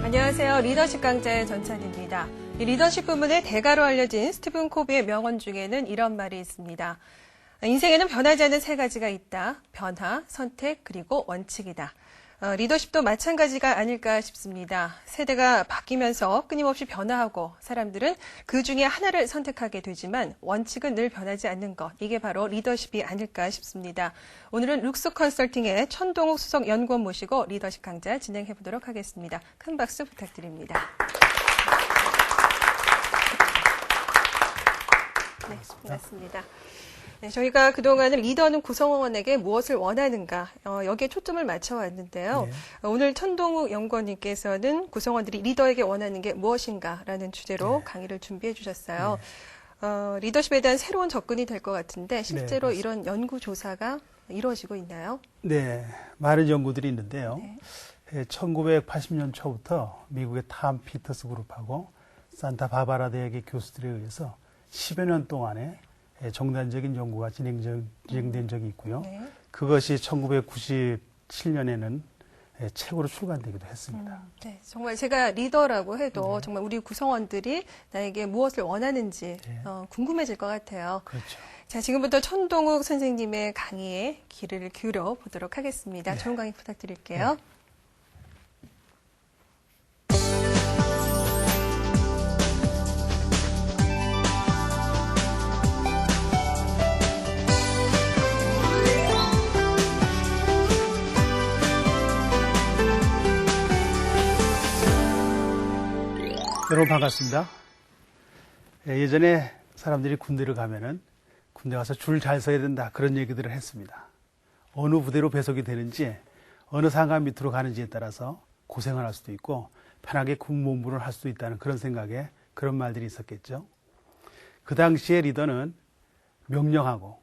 안녕하세요. 리더십 강좌의 전찬입니다. 이 리더십 부문의 대가로 알려진 스티븐 코비의 명언 중에는 이런 말이 있습니다. 인생에는 변하지 않는 세 가지가 있다. 변화, 선택, 그리고 원칙이다. 리더십도 마찬가지가 아닐까 싶습니다. 세대가 바뀌면서 끊임없이 변화하고 사람들은 그 중에 하나를 선택하게 되지만 원칙은 늘 변하지 않는 것. 이게 바로 리더십이 아닐까 싶습니다. 오늘은 룩스 컨설팅의 천동욱 수석 연구원 모시고 리더십 강좌 진행해 보도록 하겠습니다. 큰 박수 부탁드립니다. 네, 반갑습니다. 네, 저희가 그동안은 리더는 구성원에게 무엇을 원하는가 여기에 초점을 맞춰왔는데요. 네. 오늘 천동욱 연구원님께서는 구성원들이 리더에게 원하는 게 무엇인가라는 주제로 강의를 준비해 주셨어요. 리더십에 대한 새로운 접근이 될 것 같은데 실제로 이런 연구 조사가 이루어지고 있나요? 네, 많은 연구들이 있는데요. 1980년 초부터 미국의 탐 피터스 그룹하고 산타바바라 대학의 교수들에 의해서 10여 년 동안에 정단적인 연구가 진행된 적이 있고요. 그것이 1997년에는 책으로 출간되기도 했습니다. 네, 정말 제가 리더라고 해도 정말 우리 구성원들이 나에게 무엇을 원하는지 궁금해질 것 같아요. 그렇죠. 자, 지금부터 천동욱 선생님의 강의에 귀를 기울여 보도록 하겠습니다. 좋은 강의 부탁드릴게요. 여러분 반갑습니다. 예전에 사람들이 군대를 가면은 군대 가서 줄 잘 서야 된다 그런 얘기들을 했습니다. 어느 부대로 배속이 되는지 어느 상관 밑으로 가는지에 따라서 고생을 할 수도 있고 편하게 군복무를 할 수도 있다는 그런 생각에 그런 말들이 있었겠죠. 그 당시에 리더는 명령하고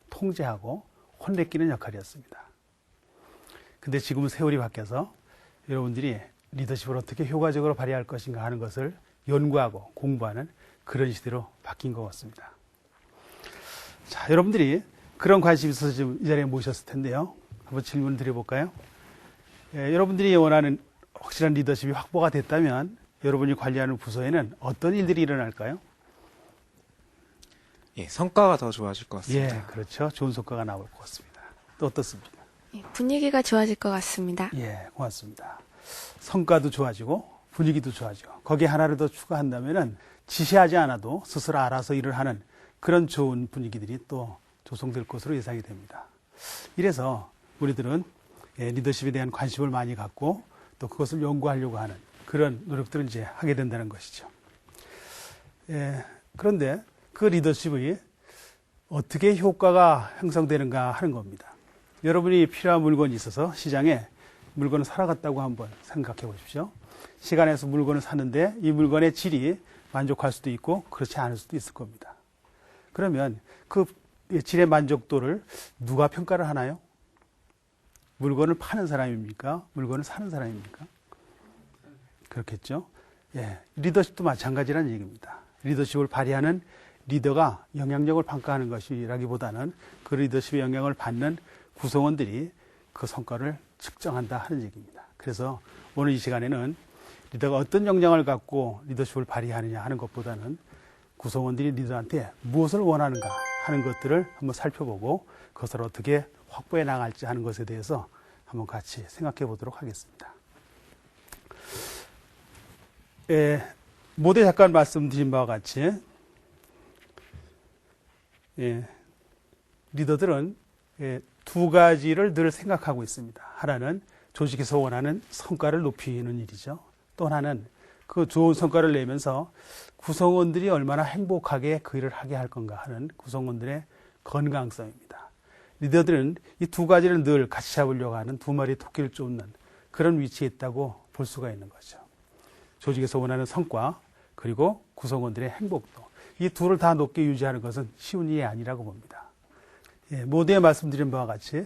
통제하고 혼내키는 역할이었습니다. 근데 지금은 세월이 바뀌어서 여러분들이 리더십을 어떻게 효과적으로 발휘할 것인가 하는 것을 연구하고 공부하는 그런 시대로 바뀐 것 같습니다. 자, 여러분들이 그런 관심이 있어서 지금 이 자리에 모셨을 텐데요. 한번 질문 드려볼까요? 여러분들이 원하는 확실한 리더십이 확보가 됐다면 여러분이 관리하는 부서에는 어떤 일들이 일어날까요? 예, 성과가 더 좋아질 것 같습니다. 예, 그렇죠. 좋은 성과가 나올 것 같습니다. 또 어떻습니까? 예, 분위기가 좋아질 것 같습니다. 예, 고맙습니다. 성과도 좋아지고 분위기도 좋아지고 거기에 하나를 더 추가한다면은 지시하지 않아도 스스로 알아서 일을 하는 그런 좋은 분위기들이 또 조성될 것으로 예상이 됩니다. 이래서 우리들은 리더십에 대한 관심을 많이 갖고 또 그것을 연구하려고 하는 그런 노력들을 이제 하게 된다는 것이죠. 그런데 그 리더십이 어떻게 효과가 형성되는가 하는 겁니다. 여러분이 필요한 물건이 있어서 시장에 물건을 사러 갔다고 한번 생각해 보십시오. 시간에서 물건을 사는데 이 물건의 질이 만족할 수도 있고 그렇지 않을 수도 있을 겁니다. 그러면 그 질의 만족도를 누가 평가를 하나요? 물건을 파는 사람입니까? 물건을 사는 사람입니까? 그렇겠죠. 예, 리더십도 마찬가지라는 얘기입니다. 리더십을 발휘하는 리더가 영향력을 평가하는 것이라기보다는 그 리더십의 영향을 받는 구성원들이 그 성과를 측정한다 하는 얘기입니다. 그래서 오늘 이 시간에는 리더가 어떤 역량을 갖고 리더십을 발휘하느냐 하는 것보다는 구성원들이 리더한테 무엇을 원하는가 하는 것들을 한번 살펴보고 그것을 어떻게 확보해 나갈지 하는 것에 대해서 한번 같이 생각해 보도록 하겠습니다. 모두에 잠깐 말씀드린 바와 같이 리더들은 두 가지를 늘 생각하고 있습니다. 하나는 조직에서 원하는 성과를 높이는 일이죠. 또 하나는 그 좋은 성과를 내면서 구성원들이 얼마나 행복하게 그 일을 하게 할 건가 하는 구성원들의 건강성입니다. 리더들은 이 두 가지를 늘 같이 잡으려고 하는 두 마리 토끼를 쫓는 그런 위치에 있다고 볼 수가 있는 거죠. 조직에서 원하는 성과 그리고 구성원들의 행복도 이 둘을 다 높게 유지하는 것은 쉬운 일이 아니라고 봅니다. 모두에 말씀드린 바와 같이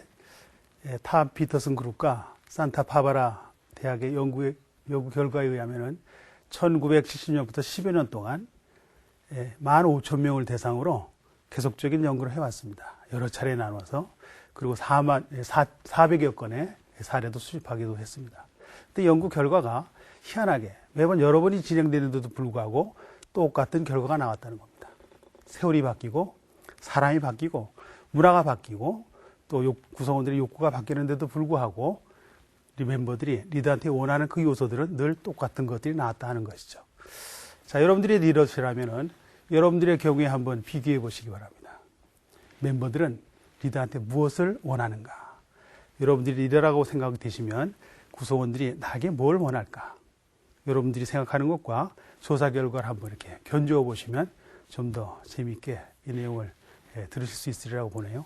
탐 피터슨 그룹과 산타바바라 대학의 연구 결과에 의하면 1970년부터 10여 년 동안 15,000명을 대상으로 계속적인 연구를 해왔습니다. 여러 차례 나눠서 그리고 400여 건의 사례도 수집하기도 했습니다. 근데 연구 결과가 희한하게 매번 여러 번이 진행되는데도 불구하고 똑같은 결과가 나왔다는 겁니다. 세월이 바뀌고 사람이 바뀌고 문화가 바뀌고 또 구성원들의 욕구가 바뀌는데도 불구하고 우리 멤버들이 리더한테 원하는 그 요소들은 늘 똑같은 것들이 나왔다 하는 것이죠. 자, 여러분들의 리더십이라면은 여러분들의 경우에 한번 비교해 보시기 바랍니다. 멤버들은 리더한테 무엇을 원하는가? 여러분들이 리더라고 생각되시면 구성원들이 나에게 뭘 원할까? 여러분들이 생각하는 것과 조사 결과를 한번 이렇게 견주어 보시면 좀 더 재미있게 이 내용을 들으실 수 있으리라고 보네요.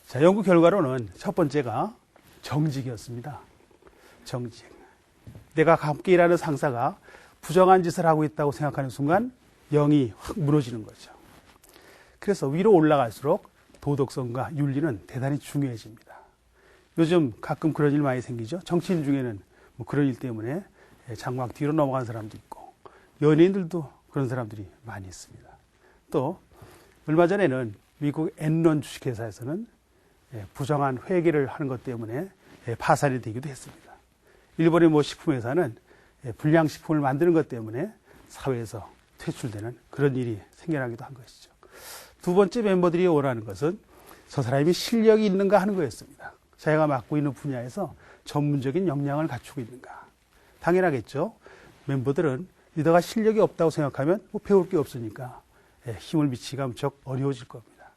자, 연구 결과로는 첫 번째가 정직이었습니다. 정직. 내가 함께 일하는 상사가 부정한 짓을 하고 있다고 생각하는 순간 영이 확 무너지는 거죠. 그래서 위로 올라갈수록 도덕성과 윤리는 대단히 중요해집니다. 요즘 가끔 그런 일 많이 생기죠. 정치인 중에는 뭐 그런 일 때문에 장막 뒤로 넘어간 사람도 있고 연예인들도 그런 사람들이 많이 있습니다. 또 얼마 전에는 미국 엔론 주식회사에서는 부정한 회계를 하는 것 때문에 파산이 되기도 했습니다. 일본의 뭐 식품회사는 불량식품을 만드는 것 때문에 사회에서 퇴출되는 그런 일이 생겨나기도 한 것이죠. 두 번째 멤버들이 원하는 것은 저 사람이 실력이 있는가 하는 거였습니다. 자기가 맡고 있는 분야에서 전문적인 역량을 갖추고 있는가. 당연하겠죠. 멤버들은 리더가 실력이 없다고 생각하면 뭐 배울 게 없으니까 힘을 미치기가 무척 어려워질 겁니다.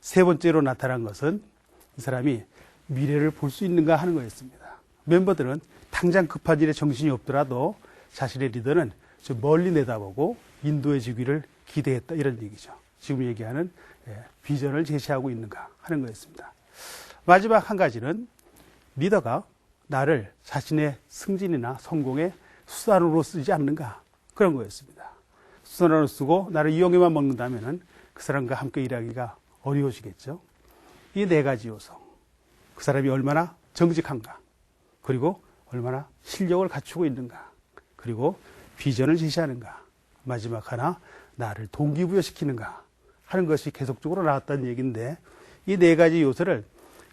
세 번째로 나타난 것은 이 사람이 미래를 볼 수 있는가 하는 거였습니다. 멤버들은 당장 급한 일에 정신이 없더라도 자신의 리더는 좀 멀리 내다보고 인도해 주기를 기대했다 이런 얘기죠. 지금 얘기하는 비전을 제시하고 있는가 하는 거였습니다. 마지막 한 가지는 리더가 나를 자신의 승진이나 성공의 수단으로 쓰지 않는가 그런 거였습니다. 수단으로 쓰고 나를 이용해만 먹는다면 그 사람과 함께 일하기가 어려워지겠죠. 이 네 가지 요소. 그 사람이 얼마나 정직한가, 그리고 얼마나 실력을 갖추고 있는가, 그리고 비전을 제시하는가, 마지막 하나 나를 동기부여시키는가 하는 것이 계속적으로 나왔다는 얘기인데 이 네 가지 요소를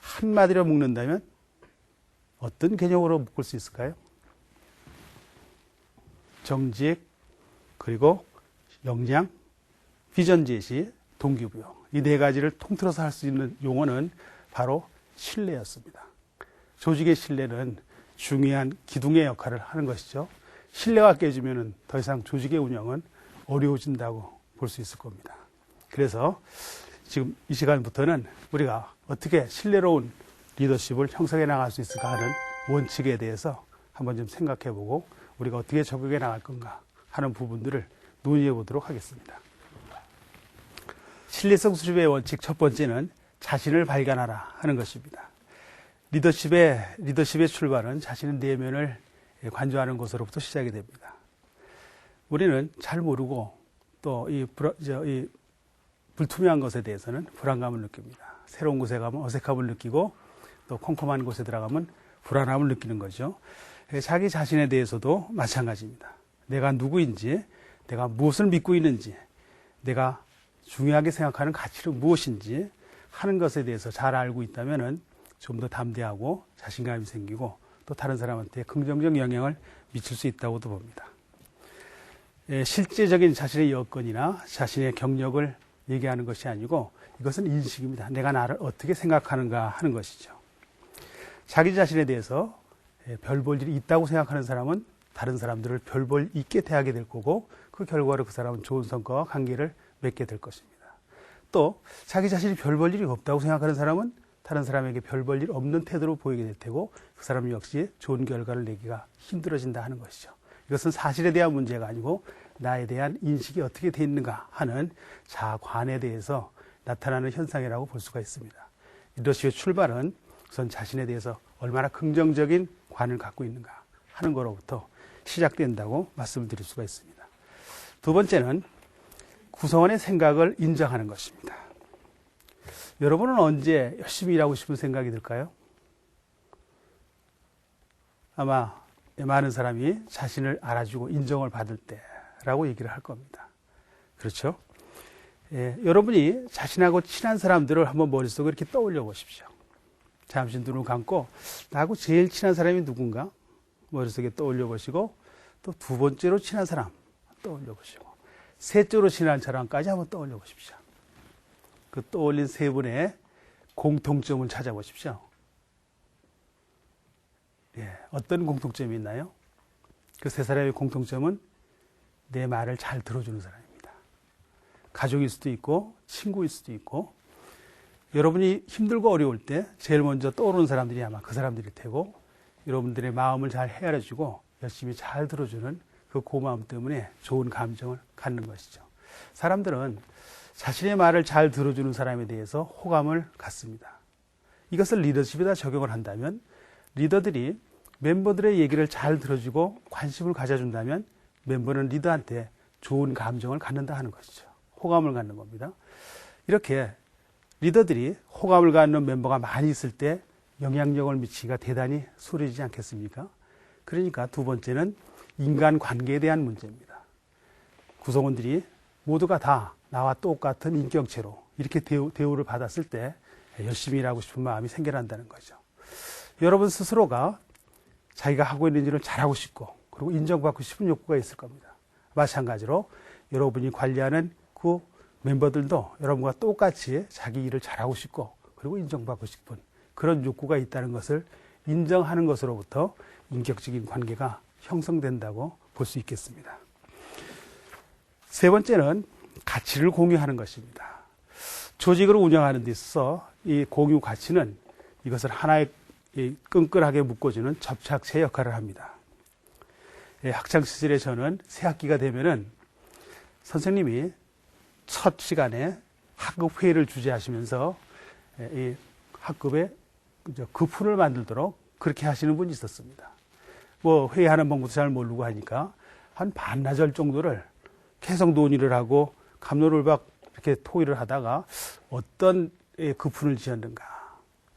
한마디로 묶는다면 어떤 개념으로 묶을 수 있을까요? 정직, 그리고 역량, 비전 제시, 동기부여. 이 네 가지를 통틀어서 할 수 있는 용어는 바로 신뢰였습니다. 조직의 신뢰는 중요한 기둥의 역할을 하는 것이죠. 신뢰가 깨지면 더 이상 조직의 운영은 어려워진다고 볼 수 있을 겁니다. 그래서 지금 이 시간부터는 우리가 어떻게 신뢰로운 리더십을 형성해 나갈 수 있을까 하는 원칙에 대해서 한번 좀 생각해 보고 우리가 어떻게 적용해 나갈 건가 하는 부분들을 논의해 보도록 하겠습니다. 신뢰성 수립의 원칙 첫 번째는 자신을 발견하라 하는 것입니다. 리더십의 출발은 자신의 내면을 관조하는 것으로부터 시작이 됩니다. 우리는 잘 모르고 또 이 불투명한 것에 대해서는 불안감을 느낍니다. 새로운 곳에 가면 어색함을 느끼고 또 컴컴한 곳에 들어가면 불안함을 느끼는 거죠. 자기 자신에 대해서도 마찬가지입니다. 내가 누구인지, 내가 무엇을 믿고 있는지, 내가 중요하게 생각하는 가치는 무엇인지 하는 것에 대해서 잘 알고 있다면 좀 더 담대하고 자신감이 생기고 또 다른 사람한테 긍정적 영향을 미칠 수 있다고도 봅니다. 실제적인 자신의 여건이나 자신의 경력을 얘기하는 것이 아니고 이것은 인식입니다. 내가 나를 어떻게 생각하는가 하는 것이죠. 자기 자신에 대해서 별 볼 일이 있다고 생각하는 사람은 다른 사람들을 별 볼 있게 대하게 될 거고 그 결과로 그 사람은 좋은 성과와 관계를 맺게 될 것입니다. 또 자기 자신이 별 볼 일이 없다고 생각하는 사람은 다른 사람에게 별 볼 일 없는 태도로 보이게 될 테고 그 사람 역시 좋은 결과를 내기가 힘들어진다 하는 것이죠. 이것은 사실에 대한 문제가 아니고 나에 대한 인식이 어떻게 돼 있는가 하는 자관에 대해서 나타나는 현상이라고 볼 수가 있습니다. 리더십의 출발은 우선 자신에 대해서 얼마나 긍정적인 관을 갖고 있는가 하는 것으로부터 시작된다고 말씀을 드릴 수가 있습니다. 두 번째는 구성원의 생각을 인정하는 것입니다. 여러분은 언제 열심히 일하고 싶은 생각이 들까요? 아마 많은 사람이 자신을 알아주고 인정을 받을 때라고 얘기를 할 겁니다. 그렇죠? 여러분이 자신하고 친한 사람들을 한번 머릿속에 이렇게 떠올려 보십시오. 잠시 눈을 감고 나하고 제일 친한 사람이 누군가? 머릿속에 떠올려 보시고 또 두 번째로 친한 사람 떠올려 보시고 셋째로 친한 사람까지 한번 떠올려 보십시오. 그 떠올린 세 분의 공통점을 찾아보십시오. 예, 어떤 공통점이 있나요? 그 세 사람의 공통점은 내 말을 잘 들어주는 사람입니다. 가족일 수도 있고 친구일 수도 있고 여러분이 힘들고 어려울 때 제일 먼저 떠오르는 사람들이 아마 그 사람들일 테고 여러분들의 마음을 잘 헤아려주고 열심히 잘 들어주는 그 고마움 때문에 좋은 감정을 갖는 것이죠. 사람들은 자신의 말을 잘 들어주는 사람에 대해서 호감을 갖습니다. 이것을 리더십에다 적용을 한다면 리더들이 멤버들의 얘기를 잘 들어주고 관심을 가져준다면 멤버는 리더한테 좋은 감정을 갖는다 하는 것이죠. 호감을 갖는 겁니다. 이렇게 리더들이 호감을 갖는 멤버가 많이 있을 때 영향력을 미치기가 대단히 수월해지지 않겠습니까? 그러니까 두 번째는 인간관계에 대한 문제입니다. 구성원들이 모두가 다 나와 똑같은 인격체로 이렇게 대우를 받았을 때 열심히 일하고 싶은 마음이 생겨난다는 거죠. 여러분 스스로가 자기가 하고 있는 일을 잘하고 싶고 그리고 인정받고 싶은 욕구가 있을 겁니다. 마찬가지로 여러분이 관리하는 그 멤버들도 여러분과 똑같이 자기 일을 잘하고 싶고 그리고 인정받고 싶은 그런 욕구가 있다는 것을 인정하는 것으로부터 인격적인 관계가 형성된다고 볼 수 있겠습니다. 세 번째는 가치를 공유하는 것입니다. 조직을 운영하는 데 있어서 이 공유 가치는 이것을 하나의 끈끈하게 묶어주는 접착체 역할을 합니다. 학창시절에 저는 새 학기가 되면은 선생님이 첫 시간에 학급 회의를 주재하시면서 이 학급에 급훈을 만들도록 그렇게 하시는 분이 있었습니다. 뭐 회의하는 방법도 잘 모르고 하니까 한 반나절 정도를 계속 논의를 하고 갑론을박 이렇게 토의를 하다가 어떤 급훈을 지었는가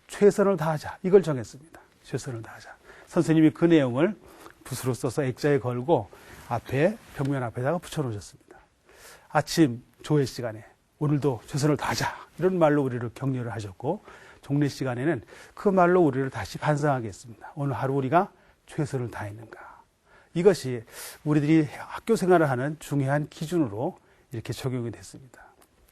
최선을 다하자 이걸 정했습니다. 최선을 다하자. 선생님이 그 내용을 붓으로 써서 액자에 걸고 앞에 벽면 앞에다가 붙여놓으셨습니다. 아침 조회 시간에 오늘도 최선을 다하자 이런 말로 우리를 격려를 하셨고 종례 시간에는 그 말로 우리를 다시 반성하게 했습니다. 오늘 하루 우리가 최선을 다했는가. 이것이 우리들이 학교 생활을 하는 중요한 기준으로 이렇게 적용이 됐습니다.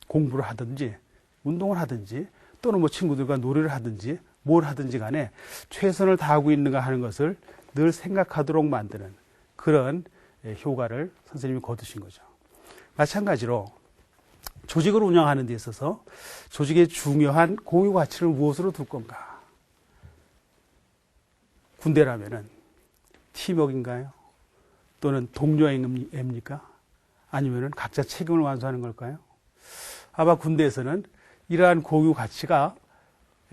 공부를 하든지 운동을 하든지 또는 뭐 친구들과 놀이를 하든지 뭘 하든지 간에 최선을 다하고 있는가 하는 것을 늘 생각하도록 만드는 그런 효과를 선생님이 거두신 거죠. 마찬가지로 조직을 운영하는 데 있어서 조직의 중요한 공유 가치를 무엇으로 둘 건가? 군대라면은 팀워크인가요? 또는 동료애입니까? 아니면은 각자 책임을 완수하는 걸까요? 아마 군대에서는 이러한 공유 가치가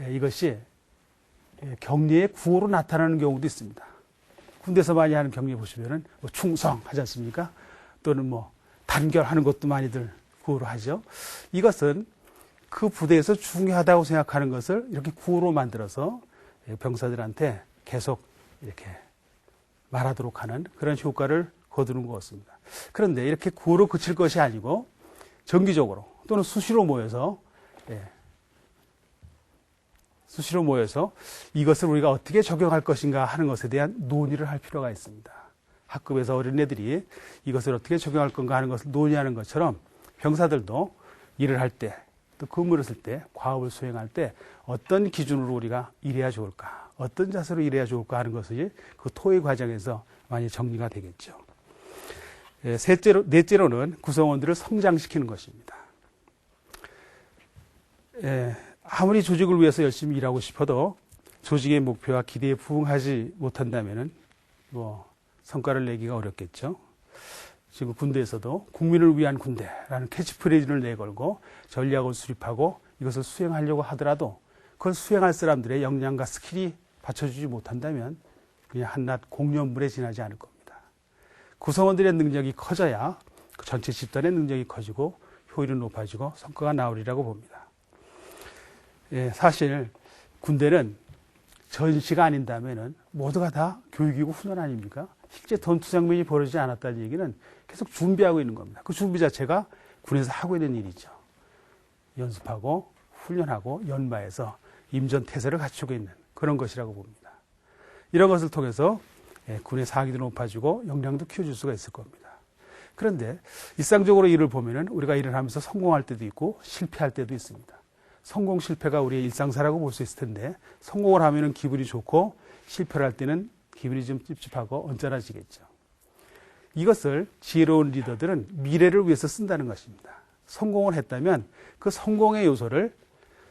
이것이 격려의 구호로 나타나는 경우도 있습니다. 군대에서 많이 하는 격려 보시면은 뭐 충성하지 않습니까? 또는 뭐 단결하는 것도 많이들 구호로 하죠. 이것은 그 부대에서 중요하다고 생각하는 것을 이렇게 구호로 만들어서 병사들한테 계속 이렇게 말하도록 하는 그런 효과를 거두는 것 같습니다. 그런데 이렇게 구호로 그칠 것이 아니고 정기적으로 또는 수시로 모여서 이것을 우리가 어떻게 적용할 것인가 하는 것에 대한 논의를 할 필요가 있습니다. 학급에서 어린애들이 이것을 어떻게 적용할 건가 하는 것을 논의하는 것처럼 병사들도 일을 할 때, 또 근무를 했을 때, 과업을 수행할 때 어떤 기준으로 우리가 일해야 좋을까, 어떤 자세로 일해야 좋을까 하는 것이 그 토의 과정에서 많이 정리가 되겠죠. 넷째로는 구성원들을 성장시키는 것입니다. 아무리 조직을 위해서 열심히 일하고 싶어도 조직의 목표와 기대에 부응하지 못한다면은 뭐 성과를 내기가 어렵겠죠. 지금 군대에서도 국민을 위한 군대라는 캐치프레이즈를 내걸고 전략을 수립하고 이것을 수행하려고 하더라도 그걸 수행할 사람들의 역량과 스킬이 받쳐주지 못한다면 그냥 한낱 공연물에 지나지 않을 겁니다. 구성원들의 능력이 커져야 그 전체 집단의 능력이 커지고 효율은 높아지고 성과가 나오리라고 봅니다. 사실 군대는 전시가 아닌다면은 모두가 다 교육이고 훈련 아닙니까? 실제 전투 장면이 벌어지지 않았다는 얘기는 계속 준비하고 있는 겁니다. 그 준비 자체가 군에서 하고 있는 일이죠. 연습하고 훈련하고 연마해서 임전태세를 갖추고 있는 그런 것이라고 봅니다. 이런 것을 통해서 군의 사기도 높아지고 역량도 키워줄 수가 있을 겁니다. 그런데 일상적으로 일을 보면은 우리가 일을 하면서 성공할 때도 있고 실패할 때도 있습니다. 성공 실패가 우리의 일상사라고 볼 수 있을 텐데 성공을 하면은 기분이 좋고 실패를 할 때는 기분이 좀 찝찝하고 언짢아지겠죠. 이것을 지혜로운 리더들은 미래를 위해서 쓴다는 것입니다. 성공을 했다면 그 성공의 요소를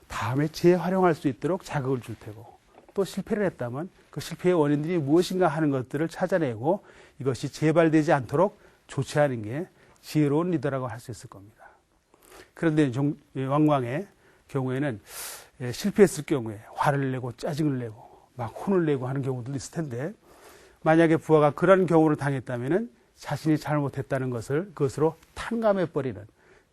다음에 재활용할 수 있도록 자극을 줄 테고 또 실패를 했다면 그 실패의 원인들이 무엇인가 하는 것들을 찾아내고 이것이 재발되지 않도록 조치하는 게 지혜로운 리더라고 할 수 있을 겁니다. 그런데 왕왕의 경우에는 실패했을 경우에 화를 내고 짜증을 내고 막 혼을 내고 하는 경우도 있을 텐데 만약에 부하가 그런 경우를 당했다면 자신이 잘못했다는 것을 그것으로 탕감해버리는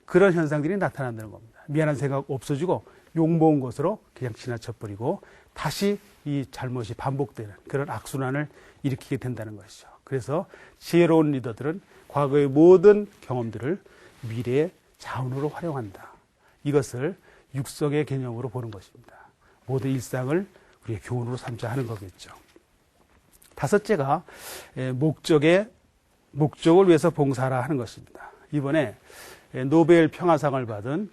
그런 현상들이 나타난다는 겁니다. 미안한 생각 없어지고 욕먹은 것으로 그냥 지나쳐버리고 다시 이 잘못이 반복되는 그런 악순환을 일으키게 된다는 것이죠. 그래서 지혜로운 리더들은 과거의 모든 경험들을 미래의 자원으로 활용한다. 이것을 육성의 개념으로 보는 것입니다. 모든 일상을 우리의 교훈으로 삼자 하는 거겠죠. 다섯째가 목적을 위해서 봉사하라 하는 것입니다. 이번에 노벨 평화상을 받은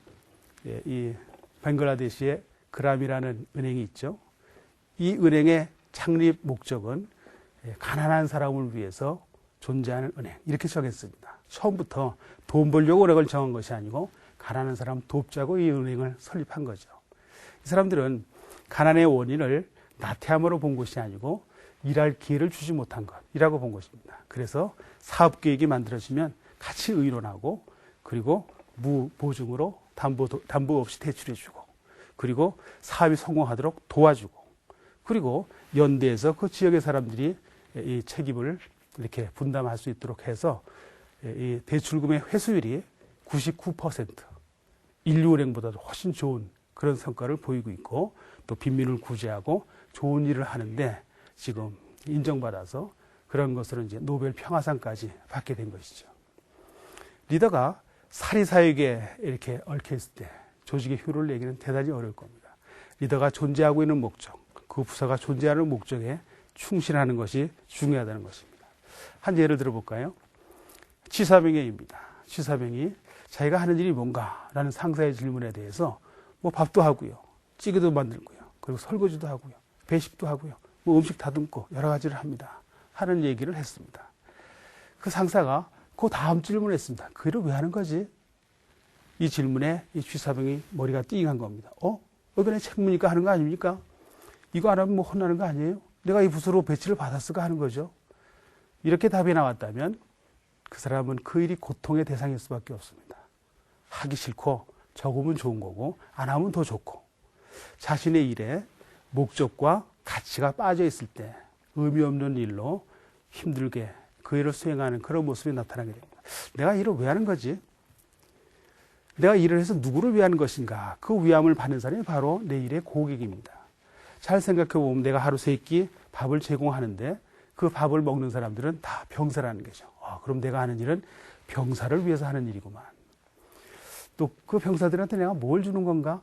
이 벵글라데시의 그람이라는 은행이 있죠. 이 은행의 창립 목적은 가난한 사람을 위해서 존재하는 은행 이렇게 정했습니다. 처음부터 돈 벌려고 은행을 정한 것이 아니고 가난한 사람 돕자고 이 은행을 설립한 거죠. 이 사람들은 가난의 원인을 나태함으로 본 것이 아니고 일할 기회를 주지 못한 것이라고 본 것입니다. 그래서 사업계획이 만들어지면 같이 의논하고 그리고 무보증으로 담보 없이 대출해주고 그리고 사업이 성공하도록 도와주고 그리고 연대해서 그 지역의 사람들이 이 책임을 이렇게 분담할 수 있도록 해서 이 대출금의 회수율이 99% 인류은행보다도 훨씬 좋은 그런 성과를 보이고 있고 또 빈민을 구제하고 좋은 일을 하는데 지금 인정받아서 그런 것으로 이제 노벨 평화상까지 받게 된 것이죠. 리더가 사리사욕에 이렇게 얽혀있을 때 조직의 효율을 내기는 대단히 어려울 겁니다. 리더가 존재하고 있는 목적, 그 부서가 존재하는 목적에 충실하는 것이 중요하다는 것입니다. 한 예를 들어볼까요? 취사병회입니다. 취사병이 자기가 하는 일이 뭔가라는 상사의 질문에 대해서 뭐 밥도 하고요, 찌개도 만들고요, 그리고 설거지도 하고요, 배식도 하고요, 뭐 음식 다듬고 여러 가지를 합니다. 하는 얘기를 했습니다. 그 상사가 그 다음 질문을 했습니다. 그 일을 왜 하는 거지? 이 질문에 이 취사병이 머리가 띵한 겁니다. 이번에 책무니까 하는 거 아닙니까? 이거 안 하면 뭐 혼나는 거 아니에요? 내가 이 부서로 배치를 받았을까 하는 거죠. 이렇게 답이 나왔다면 그 사람은 그 일이 고통의 대상일 수밖에 없습니다. 하기 싫고 적으면 좋은 거고 안 하면 더 좋고 자신의 일에 목적과 가치가 빠져 있을 때 의미 없는 일로 힘들게 그 일을 수행하는 그런 모습이 나타나게 됩니다. 내가 일을 왜 하는 거지? 내가 일을 해서 누구를 위하는 것인가? 그 위함을 받는 사람이 바로 내 일의 고객입니다. 잘 생각해 보면 내가 하루 세 끼 밥을 제공하는데 그 밥을 먹는 사람들은 다 병사라는 거죠. 그럼 내가 하는 일은 병사를 위해서 하는 일이구만. 또 그 병사들한테 내가 뭘 주는 건가?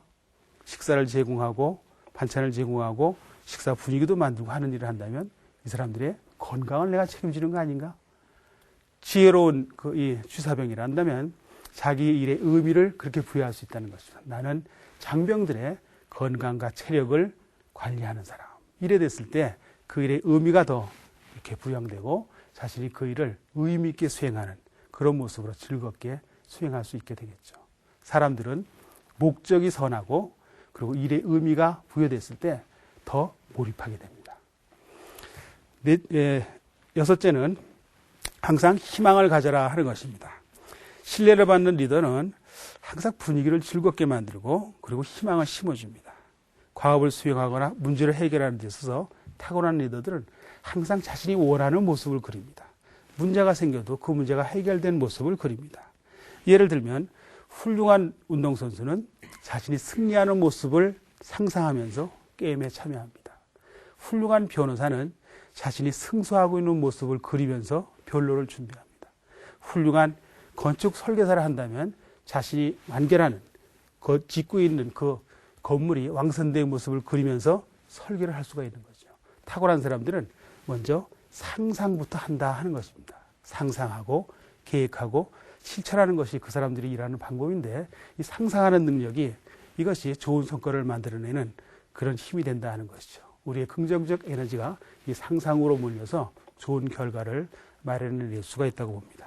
식사를 제공하고 반찬을 제공하고 식사 분위기도 만들고 하는 일을 한다면 이 사람들의 건강을 내가 책임지는 거 아닌가? 지혜로운 이 취사병이라 한다면 자기 일의 의미를 그렇게 부여할 수 있다는 것입니다. 나는 장병들의 건강과 체력을 관리하는 사람. 이래 됐을 때 그 일의 의미가 더 이렇게 부양되고 자신이 그 일을 의미 있게 수행하는 그런 모습으로 즐겁게 수행할 수 있게 되겠죠. 사람들은 목적이 선하고 그리고 일의 의미가 부여됐을 때 더 몰입하게 됩니다. 여섯째는 항상 희망을 가져라 하는 것입니다. 신뢰를 받는 리더는 항상 분위기를 즐겁게 만들고 그리고 희망을 심어줍니다. 과업을 수행하거나 문제를 해결하는 데 있어서 탁월한 리더들은 항상 자신이 원하는 모습을 그립니다. 문제가 생겨도 그 문제가 해결된 모습을 그립니다. 예를 들면 훌륭한 운동선수는 자신이 승리하는 모습을 상상하면서 게임에 참여합니다. 훌륭한 변호사는 자신이 승소하고 있는 모습을 그리면서 변론을 준비합니다. 훌륭한 건축 설계사를 한다면 자신이 완결하는 짓고 있는 그 건물이 완성된 모습을 그리면서 설계를 할 수가 있는 거죠. 탁월한 사람들은 먼저 상상부터 한다 하는 것입니다. 상상하고 계획하고 실천하는 것이 그 사람들이 일하는 방법인데 이 상상하는 능력이 이것이 좋은 성과를 만들어내는 그런 힘이 된다 하는 것이죠. 우리의 긍정적 에너지가 이 상상으로 몰려서 좋은 결과를 마련해낼 수가 있다고 봅니다.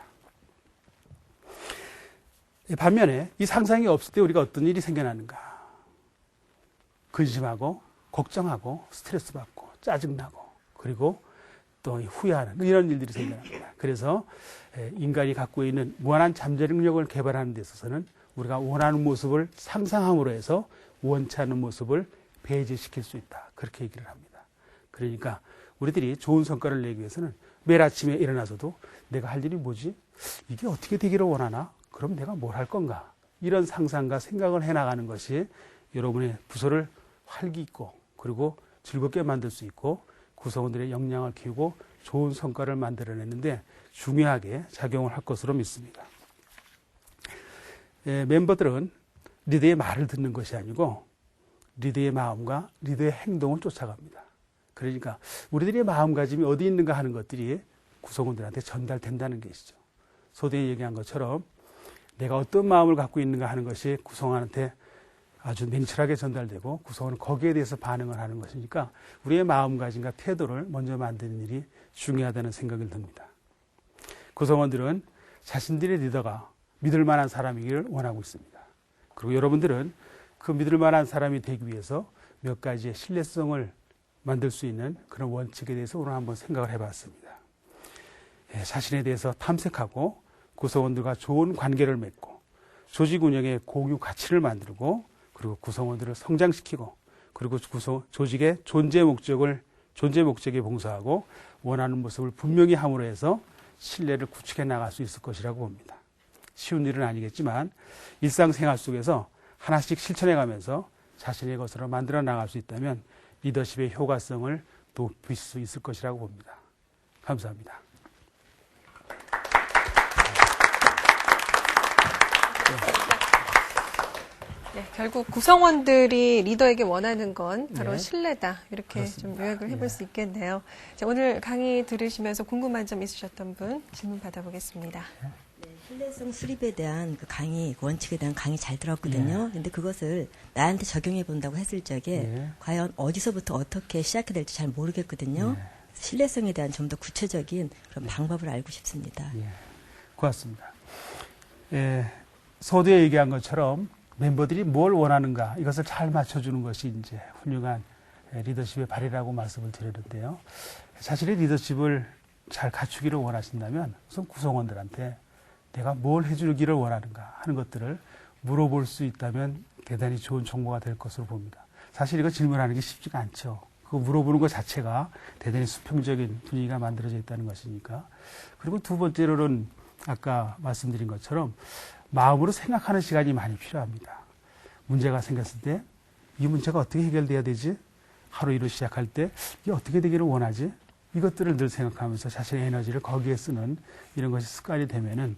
반면에 이 상상이 없을 때 우리가 어떤 일이 생겨나는가? 근심하고 걱정하고 스트레스 받고 짜증나고 그리고 또 후회하는 이런 일들이 생겨납니다. 그래서 인간이 갖고 있는 무한한 잠재 능력을 개발하는 데 있어서는 우리가 원하는 모습을 상상함으로 해서 원치 않는 모습을 배제시킬 수 있다. 그렇게 얘기를 합니다. 그러니까 우리들이 좋은 성과를 내기 위해서는 매일 아침에 일어나서도 내가 할 일이 뭐지? 이게 어떻게 되기를 원하나? 그럼 내가 뭘 할 건가? 이런 상상과 생각을 해나가는 것이 여러분의 부서를 활기 있고 그리고 즐겁게 만들 수 있고 구성원들의 역량을 키우고 좋은 성과를 만들어내는데 중요하게 작용을 할 것으로 믿습니다. 멤버들은 리더의 말을 듣는 것이 아니고 리더의 마음과 리더의 행동을 쫓아갑니다. 그러니까 우리들의 마음가짐이 어디 있는가 하는 것들이 구성원들한테 전달된다는 것이죠. 소대에 얘기한 것처럼 내가 어떤 마음을 갖고 있는가 하는 것이 구성원한테 아주 냉철하게 전달되고 구성원은 거기에 대해서 반응을 하는 것이니까 우리의 마음가짐과 태도를 먼저 만드는 일이 중요하다는 생각이 듭니다. 구성원들은 자신들의 리더가 믿을 만한 사람이기를 원하고 있습니다. 그리고 여러분들은 그 믿을 만한 사람이 되기 위해서 몇 가지의 신뢰성을 만들 수 있는 그런 원칙에 대해서 오늘 한번 생각을 해봤습니다. 자신에 대해서 탐색하고 구성원들과 좋은 관계를 맺고 조직 운영의 공유 가치를 만들고 그리고 구성원들을 성장시키고 그리고 조직의 존재 목적에 봉사하고 원하는 모습을 분명히 함으로 해서 신뢰를 구축해 나갈 수 있을 것이라고 봅니다. 쉬운 일은 아니겠지만 일상생활 속에서 하나씩 실천해 가면서 자신의 것으로 만들어 나갈 수 있다면 리더십의 효과성을 높일 수 있을 것이라고 봅니다. 감사합니다. 네, 결국 구성원들이 리더에게 원하는 건 바로 신뢰다. 이렇게 그렇습니다. 좀 요약을 해볼 수 있겠네요. 자, 오늘 강의 들으시면서 궁금한 점 있으셨던 분 질문 받아보겠습니다. 네, 신뢰성 수립에 대한 그 강의, 그 원칙에 대한 강의 잘 들었거든요. 근데 그것을 나한테 적용해 본다고 했을 적에 과연 어디서부터 어떻게 시작해야 될지 잘 모르겠거든요. 신뢰성에 대한 좀 더 구체적인 그런 방법을 알고 싶습니다. 고맙습니다. 서두에 얘기한 것처럼 멤버들이 뭘 원하는가 이것을 잘 맞춰주는 것이 이제 훌륭한 리더십의 발휘라고 말씀을 드렸는데요. 자신의 리더십을 잘 갖추기를 원하신다면 우선 구성원들한테 내가 뭘 해주기를 원하는가 하는 것들을 물어볼 수 있다면 대단히 좋은 정보가 될 것으로 봅니다. 사실 이거 질문하는 게 쉽지가 않죠. 그거 물어보는 것 자체가 대단히 수평적인 분위기가 만들어져 있다는 것이니까. 그리고 두 번째로는 아까 말씀드린 것처럼 마음으로 생각하는 시간이 많이 필요합니다. 문제가 생겼을 때 이 문제가 어떻게 해결돼야 되지? 하루 일을 시작할 때 이게 어떻게 되기를 원하지? 이것들을 늘 생각하면서 자신의 에너지를 거기에 쓰는 이런 것이 습관이 되면은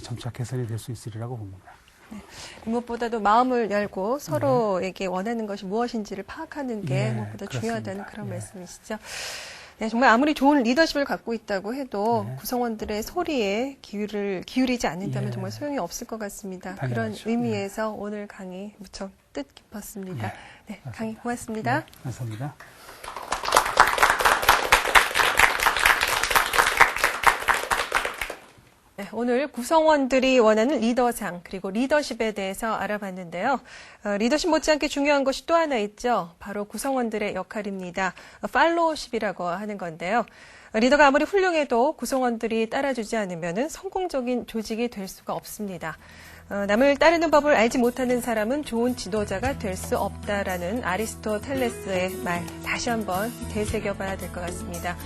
점차 개선이 될 수 있으리라고 봅니다. 네, 무엇보다도 마음을 열고 서로에게 원하는 것이 무엇인지를 파악하는 게 무엇보다 중요하다는 그런 말씀이시죠. 네, 정말 아무리 좋은 리더십을 갖고 있다고 해도 구성원들의 소리에 기울이지 않는다면 정말 소용이 없을 것 같습니다. 당연하죠. 그런 의미에서 오늘 강의 무척 뜻깊었습니다. 네, 강의 고맙습니다. 네, 감사합니다. 네, 오늘 구성원들이 원하는 리더상 그리고 리더십에 대해서 알아봤는데요. 리더십 못지않게 중요한 것이 또 하나 있죠. 바로 구성원들의 역할입니다. 팔로우십이라고 하는 건데요. 리더가 아무리 훌륭해도 구성원들이 따라주지 않으면 성공적인 조직이 될 수가 없습니다. 남을 따르는 법을 알지 못하는 사람은 좋은 지도자가 될 수 없다라는 아리스토텔레스의 말 다시 한번 되새겨봐야 될 것 같습니다.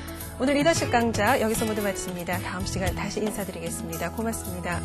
오늘 리더십 강좌 여기서 모두 마칩니다. 다음 시간 다시 인사드리겠습니다. 고맙습니다.